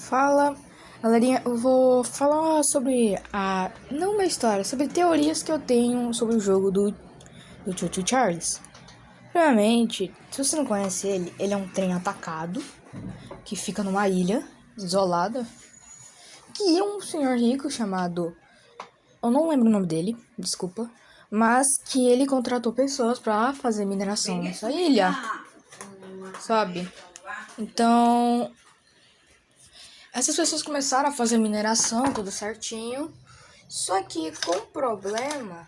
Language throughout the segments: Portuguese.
Fala, galerinha, eu vou falar sobre não uma história, sobre teorias que eu tenho sobre o jogo do Tio Charles. Primeiramente, se você não conhece ele é um trem atacado, que fica numa ilha, isolada, que é um senhor rico chamado... Eu não lembro o nome dele, desculpa, mas que ele contratou pessoas pra fazer mineração nessa ilha, sabe? Então... essas pessoas começaram a fazer mineração, tudo certinho. Só que com o problema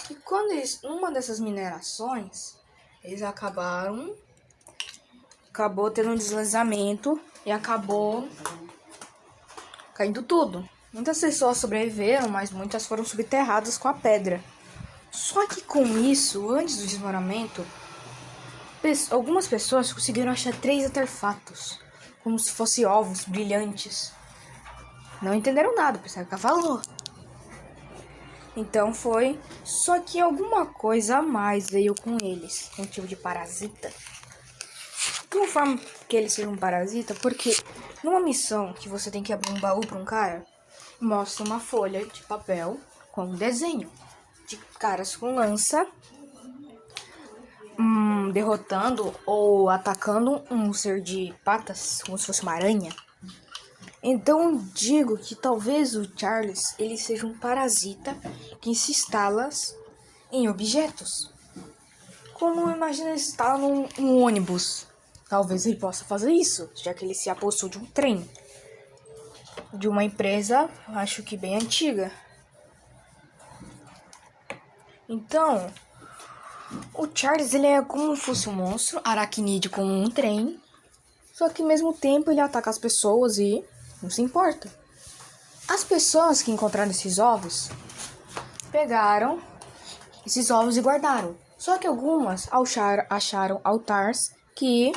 que quando numa dessas minerações, eles acabou tendo um deslizamento e acabou caindo tudo. Muitas pessoas sobreviveram, mas muitas foram subterradas com a pedra. Só que com isso, antes do desmoronamento, algumas pessoas conseguiram achar 3 artefatos, como se fossem ovos brilhantes. Não entenderam nada, pensaram que falou. Então foi. Só que alguma coisa a mais veio com eles. Um tipo de parasita. De uma forma que eles sejam um parasita, porque numa missão que você tem que abrir um baú pra um cara, mostra uma folha de papel com um desenho de caras com lança derrotando ou atacando um ser de patas, como se fosse uma aranha. Então digo que talvez o Charles ele seja um parasita que se instala em objetos. Como imagina ele instala num ônibus. Talvez ele possa fazer isso, já que ele se apossou de um trem. De uma empresa, acho que bem antiga. Então... o Charles ele é como se fosse um monstro aracnídeo como um trem, só que ao mesmo tempo ele ataca as pessoas e não se importa. As pessoas que encontraram esses ovos pegaram esses ovos e guardaram. Só que algumas acharam altares que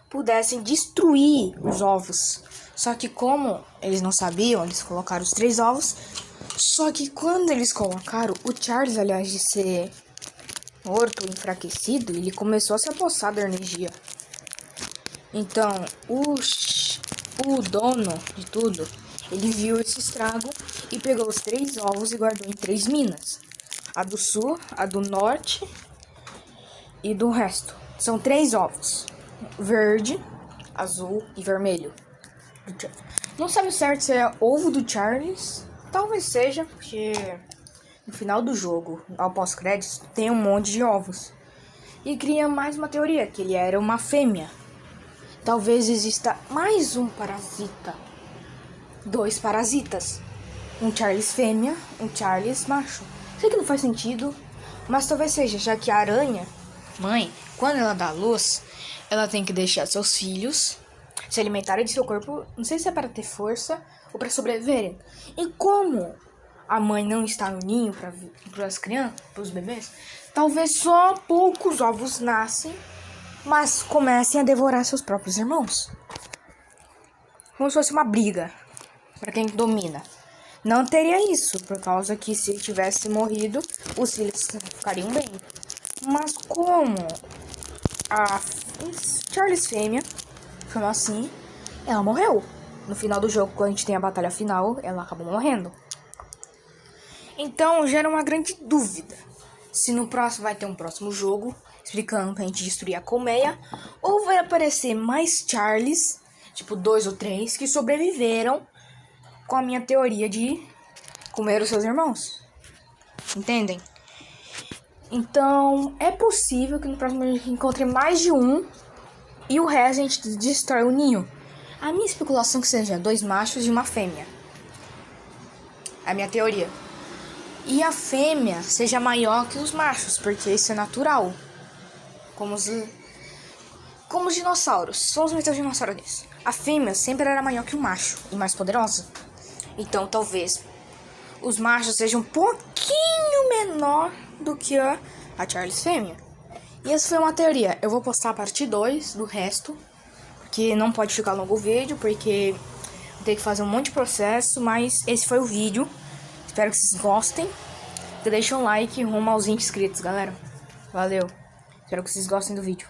pudessem destruir os ovos. Só que como eles não sabiam, eles colocaram os 3 ovos. Só que quando eles colocaram, o Charles, aliás de ser morto, enfraquecido, ele começou a se apossar da energia. Então, o dono de tudo, ele viu esse estrago e pegou os 3 ovos e guardou em 3 minas. A do sul, a do norte e do resto. São 3 ovos. Verde, azul e vermelho. Não sabe certo se é ovo do Charles. Talvez seja, porque... no final do jogo, ao pós-créditos, tem um monte de ovos. E cria mais uma teoria, que ele era uma fêmea. Talvez exista mais um parasita. 2 parasitas. Um Charles fêmea, um Charles macho. Sei que não faz sentido, mas talvez seja, já que a aranha, mãe, quando ela dá luz, ela tem que deixar seus filhos se alimentarem de seu corpo, não sei se é para ter força ou para sobreviverem. E como a mãe não está no ninho para as crianças, para os bebês, talvez só poucos ovos nascem, mas comecem a devorar seus próprios irmãos. Como se fosse uma briga para quem domina. Não teria isso, por causa que se ele tivesse morrido, os filhos ficariam bem. Mas como a Charles fêmea foi assim, ela morreu. No final do jogo, quando a gente tem a batalha final, ela acabou morrendo. Então gera uma grande dúvida se no próximo vai ter um próximo jogo explicando pra gente destruir a colmeia, ou vai aparecer mais Charles, tipo 2 ou 3, que sobreviveram com a minha teoria de comer os seus irmãos. Entendem? Então é possível que no próximo a gente encontre mais de um e o resto a gente destrói o ninho. A minha especulação é que seja 2 machos e uma fêmea. É a minha teoria. E a fêmea seja maior que os machos, porque isso é natural. Como os dinossauros. Vamos meter os dinossauros nisso. A fêmea sempre era maior que o macho e mais poderosa. Então talvez os machos sejam um pouquinho menor do que a Charles fêmea. E essa foi uma teoria. Eu vou postar a parte 2 do resto, porque não pode ficar longo o vídeo, porque vou ter que fazer um monte de processo. Mas esse foi o vídeo. Espero que vocês gostem. Deixem um like rumo aos 20 inscritos, galera. Valeu. Espero que vocês gostem do vídeo.